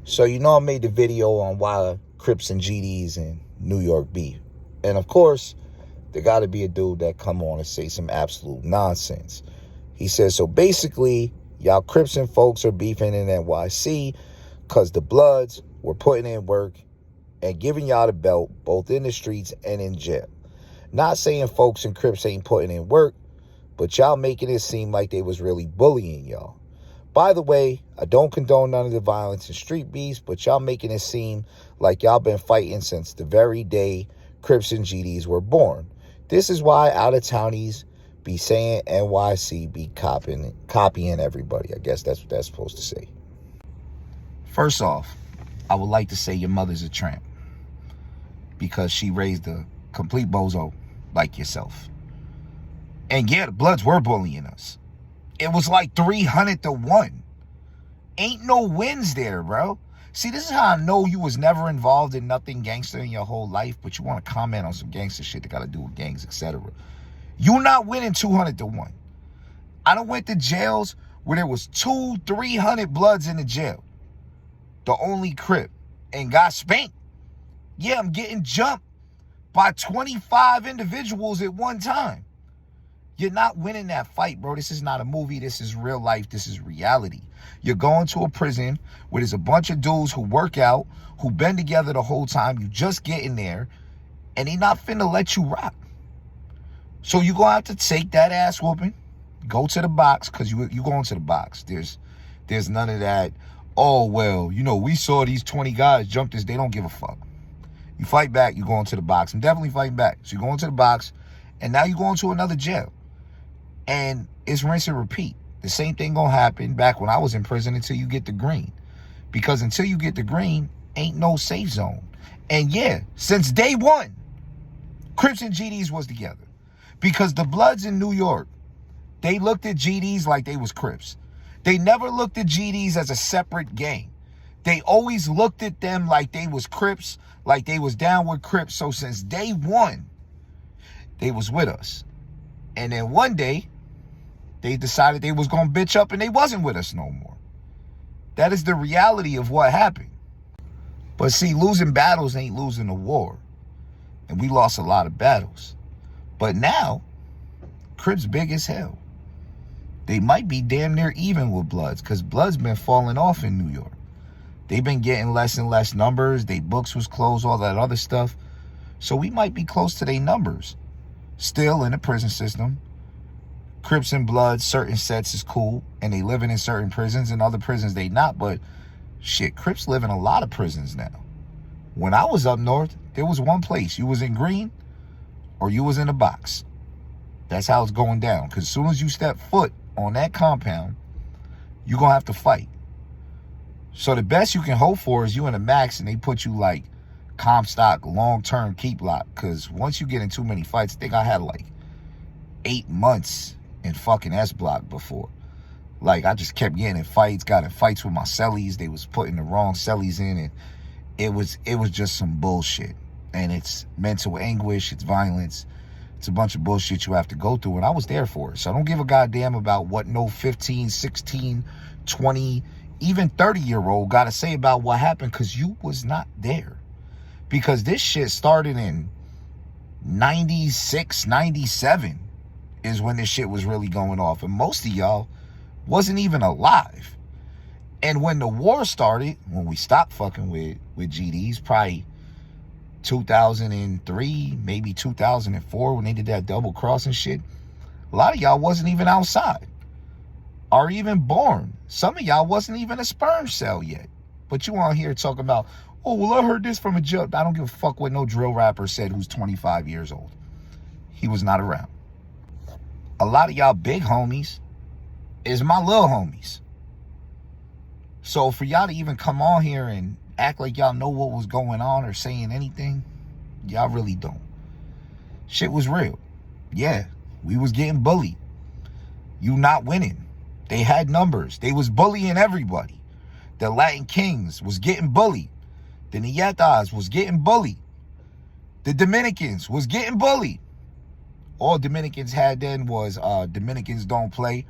So, I made the video on why Crips and GDs in New York beef. And of course, there got to be a dude that come on and say some absolute nonsense. He says, so basically, y'all Crips and folks are beefing in NYC because the Bloods were putting in work and giving y'all the belt, both in the streets and in jail. Not saying folks and Crips ain't putting in work, but y'all making it seem like they was really bullying y'all. By the way, I don't condone none of the violence and street beefs, but y'all making it seem like y'all been fighting since the very day Crips and GDs were born. This is why out-of-townies be saying NYC be copying everybody. I guess that's what that's supposed to say. First off, I would like to say your mother's a tramp because she raised a complete bozo like yourself. And yeah, the Bloods were bullying us. It was like 300-1. Ain't no wins there, bro. See, this is how I know you was never involved in nothing gangster in your whole life, but you want to comment on some gangster shit that got to do with gangs, etc. You not winning 200-1. I done went to jails where there was 200-300 Bloods in the jail. The only Crip. And got spanked. Yeah, I'm getting jumped by 25 individuals at one time. You're not winning that fight, bro. This is not a movie. This is real life. This is reality. You're going to a prison where there's a bunch of dudes who work out, who been together the whole time. You just getting there, and they not finna let you rock. So you're going to have to take that ass whooping, go to the box, because you going to the box. There's none of that, oh, well, we saw these 20 guys jump this. They don't give a fuck. You fight back, you're going to the box. I'm definitely fighting back. So you're going to the box, and now you're going to another jail. And it's rinse and repeat. The same thing gonna happen back when I was in prison until you get the green. Because until you get the green, ain't no safe zone. And yeah, since day one, Crips and GDs was together. Because the Bloods in New York, they looked at GDs like they was Crips. They never looked at GDs as a separate gang. They always looked at them like they was Crips, like they was down with Crips. So since day one, they was with us. And then one day, they decided they was going to bitch up and they wasn't with us no more. That is the reality of what happened. But see, losing battles ain't losing a war. And we lost a lot of battles. But now, Crips big as hell. They might be damn near even with Bloods because Bloods been falling off in New York. They've been getting less and less numbers. They books was closed, all that other stuff. So we might be close to their numbers. Still in the prison system. Crips and Blood, certain sets is cool, and they living in certain prisons, and other prisons they not, but shit, Crips live in a lot of prisons now. When I was up north, there was one place. You was in green, or you was in a box. That's how it's going down, because as soon as you step foot on that compound, you're going to have to fight. So the best you can hope for is you in a max, and they put you like Comstock, long-term keep lock, because once you get in too many fights, I think I had like 8 months in fucking S block before. Like, I just kept getting in fights, got in fights with my cellies. They was putting the wrong cellies in, and it was just some bullshit. And it's mental anguish, it's violence, it's a bunch of bullshit you have to go through, and I was there for it. So I don't give a goddamn about what no 15, 16, 20, even 30-year-old got to say about what happened, because you was not there. Because this shit started in 96, 97 is when this shit was really going off. And most of y'all wasn't even alive. And when the war started, when we stopped fucking with GDs, probably 2003, maybe 2004, when they did that double cross and shit, a lot of y'all wasn't even outside or even born. Some of y'all wasn't even a sperm cell yet. But you on here talking about, oh, well, I heard this from a judge. I don't give a fuck what no drill rapper said who's 25 years old. He was not around. A lot of y'all big homies is my little homies. So for y'all to even come on here and act like y'all know what was going on or saying anything, y'all really don't. Shit was real. Yeah, we was getting bullied. You not winning. They had numbers. They was bullying everybody. The Latin Kings was getting bullied. The Nietas was getting bullied. The Dominicans was getting bullied. All Dominicans had then was Dominicans don't play.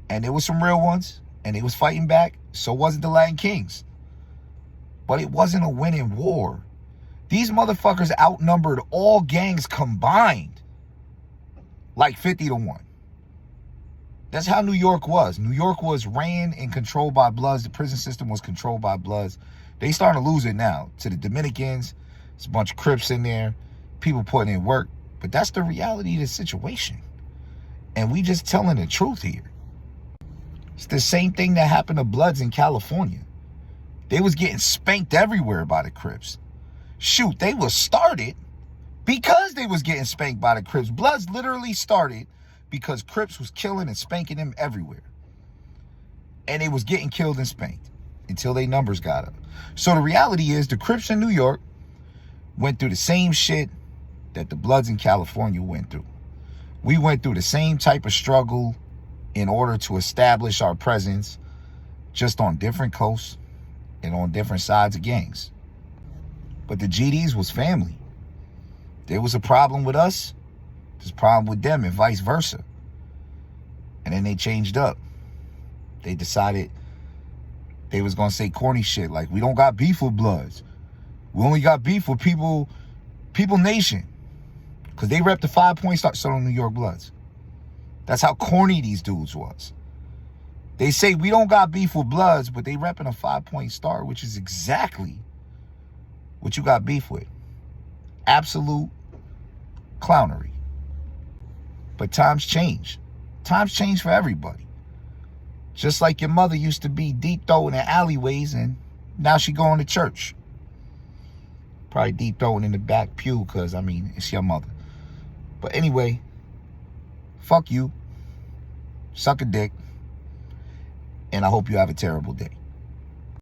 And there was some real ones. And they was fighting back. So wasn't the Latin Kings. but it wasn't a winning war. These motherfuckers outnumbered all gangs combined like 50-1. That's how New York was. New York was ran and controlled by Bloods. The prison system was controlled by Bloods. They starting to lose it now to the Dominicans. There's a bunch of Crips in there, people putting in work. But that's the reality of the situation. And we just telling the truth here. It's the same thing that happened to Bloods in California. They was getting spanked everywhere by the Crips. Shoot, they was started because they was getting spanked by the Crips. Bloods literally started because Crips was killing and spanking them everywhere. And they was getting killed and spanked until their numbers got up. So the reality is the Crips in New York went through the same shit that the Bloods in California went through. We went through the same type of struggle in order to establish our presence, just on different coasts and on different sides of gangs. But the GDs was family. There was a problem with us, there's a problem with them, and vice versa. And then they changed up. They decided they was gonna say corny shit like, we don't got beef with Bloods. We only got beef with People Nation. Because they rep the 5-point star. So New York Bloods. That's how corny these dudes was. They say we don't got beef with Bloods, but they repping a 5-point star, which is exactly what you got beef with. Absolute clownery. But times change. Times change for everybody. Just like your mother used to be deep throwing in alleyways, and now she going to church. Probably deep throwing in the back pew because, I mean, it's your mother. But anyway, fuck you. Suck a dick. And I hope you have a terrible day.